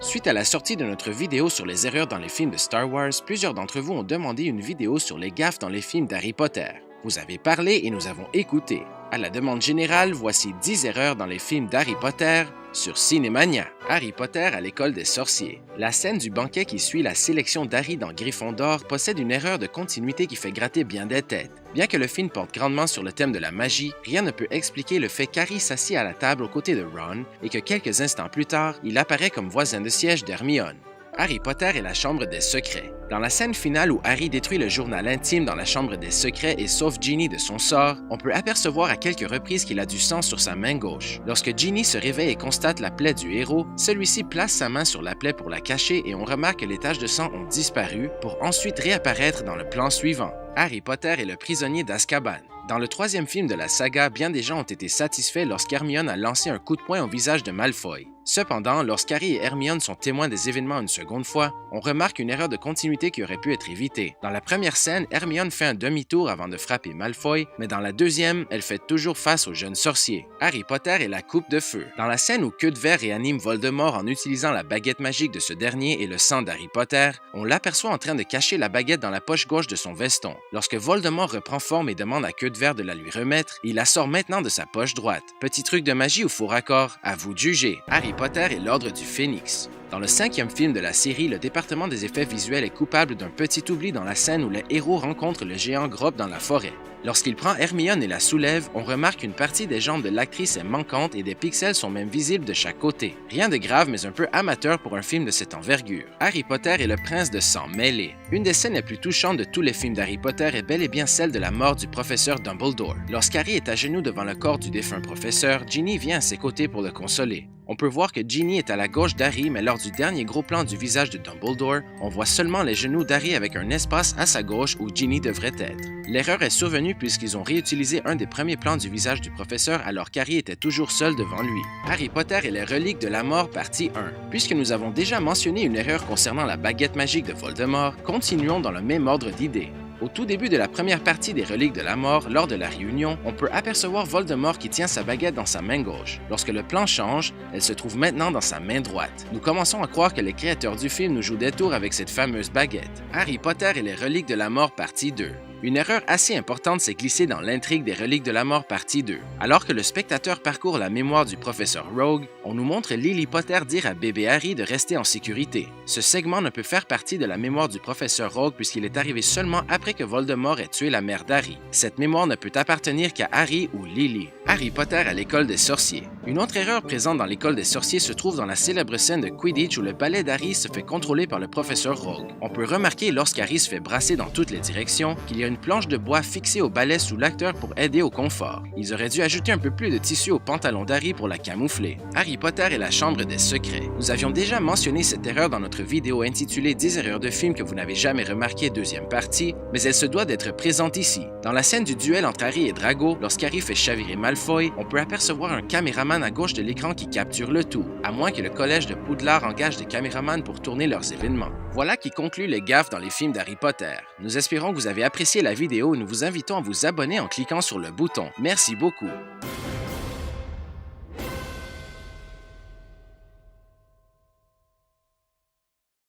Suite à la sortie de notre vidéo sur les erreurs dans les films de Star Wars, plusieurs d'entre vous ont demandé une vidéo sur les gaffes dans les films d'Harry Potter. Vous avez parlé et nous avons écouté. À la demande générale, voici 10 erreurs dans les films d'Harry Potter sur Cinémania. Harry Potter à l'école des sorciers. La scène du banquet qui suit la sélection d'Harry dans Gryffondor possède une erreur de continuité qui fait gratter bien des têtes. Bien que le film porte grandement sur le thème de la magie, rien ne peut expliquer le fait qu'Harry s'assied à la table aux côtés de Ron et que quelques instants plus tard, il apparaît comme voisin de siège d'Hermione. Harry Potter et la Chambre des Secrets. Dans la scène finale où Harry détruit le journal intime dans la Chambre des Secrets et sauve Ginny de son sort, on peut apercevoir à quelques reprises qu'il a du sang sur sa main gauche. Lorsque Ginny se réveille et constate la plaie du héros, celui-ci place sa main sur la plaie pour la cacher et on remarque que les taches de sang ont disparu pour ensuite réapparaître dans le plan suivant. Harry Potter est le prisonnier d'Azkaban. Dans le troisième film de la saga, bien des gens ont été satisfaits lorsqu'Hermione a lancé un coup de poing au visage de Malfoy. Cependant, lorsqu'Harry et Hermione sont témoins des événements une seconde fois, on remarque une erreur de continuité qui aurait pu être évitée. Dans la première scène, Hermione fait un demi-tour avant de frapper Malfoy, mais dans la deuxième, elle fait toujours face au jeune sorcier. Harry Potter et la coupe de feu. Dans la scène où Queue de Verre réanime Voldemort en utilisant la baguette magique de ce dernier et le sang d'Harry Potter, on l'aperçoit en train de cacher la baguette dans la poche gauche de son veston. Lorsque Voldemort reprend forme et demande à Queue de Verre de la lui remettre, il la sort maintenant de sa poche droite. Petit truc de magie ou faux raccord? À vous de juger. Harry Potter et l'Ordre du Phénix. Dans le cinquième film de la série, le département des effets visuels est coupable d'un petit oubli dans la scène où les héros rencontrent le géant Grob dans la forêt. Lorsqu'il prend Hermione et la soulève, on remarque qu'une partie des jambes de l'actrice est manquante et des pixels sont même visibles de chaque côté. Rien de grave mais un peu amateur pour un film de cette envergure. Harry Potter et le prince de sang mêlé. Une des scènes les plus touchantes de tous les films d'Harry Potter est bel et bien celle de la mort du professeur Dumbledore. Lorsqu'Harry est à genoux devant le corps du défunt professeur, Ginny vient à ses côtés pour le consoler. On peut voir que Ginny est à la gauche d'Harry, mais lors du dernier gros plan du visage de Dumbledore, on voit seulement les genoux d'Harry avec un espace à sa gauche où Ginny devrait être. L'erreur est survenue puisqu'ils ont réutilisé un des premiers plans du visage du professeur alors qu'Harry était toujours seul devant lui. Harry Potter et les reliques de la mort partie 1. Puisque nous avons déjà mentionné une erreur concernant la baguette magique de Voldemort, continuons dans le même ordre d'idées. Au tout début de la première partie des Reliques de la Mort, lors de la réunion, on peut apercevoir Voldemort qui tient sa baguette dans sa main gauche. Lorsque le plan change, elle se trouve maintenant dans sa main droite. Nous commençons à croire que les créateurs du film nous jouent des tours avec cette fameuse baguette. Harry Potter et les Reliques de la Mort partie 2. Une erreur assez importante s'est glissée dans l'intrigue des Reliques de la Mort partie 2. Alors que le spectateur parcourt la mémoire du professeur Rogue, on nous montre Lily Potter dire à bébé Harry de rester en sécurité. Ce segment ne peut faire partie de la mémoire du professeur Rogue puisqu'il est arrivé seulement après que Voldemort ait tué la mère d'Harry. Cette mémoire ne peut appartenir qu'à Harry ou Lily. Harry Potter à l'école des sorciers. Une autre erreur présente dans l'école des sorciers se trouve dans la célèbre scène de Quidditch où le balai d'Harry se fait contrôler par le professeur Rogue. On peut remarquer lorsqu'Harry se fait brasser dans toutes les directions qu'il y a une planche de bois fixée au balai sous l'acteur pour aider au confort. Ils auraient dû ajouter un peu plus de tissu au pantalon d'Harry pour la camoufler. Harry Potter et la Chambre des Secrets. Nous avions déjà mentionné cette erreur dans notre vidéo intitulée 10 erreurs de films que vous n'avez jamais remarquées deuxième partie, mais elle se doit d'être présente ici. Dans la scène du duel entre Harry et Drago, lorsqu'Harry fait chavirer Malfoy, on peut apercevoir un caméraman à gauche de l'écran qui capture le tout, à moins que le collège de Poudlard engage des caméramans pour tourner leurs événements. Voilà qui conclut les gaffes dans les films d'Harry Potter. Nous espérons que vous avez apprécié la vidéo et nous vous invitons à vous abonner en cliquant sur le bouton. Merci beaucoup!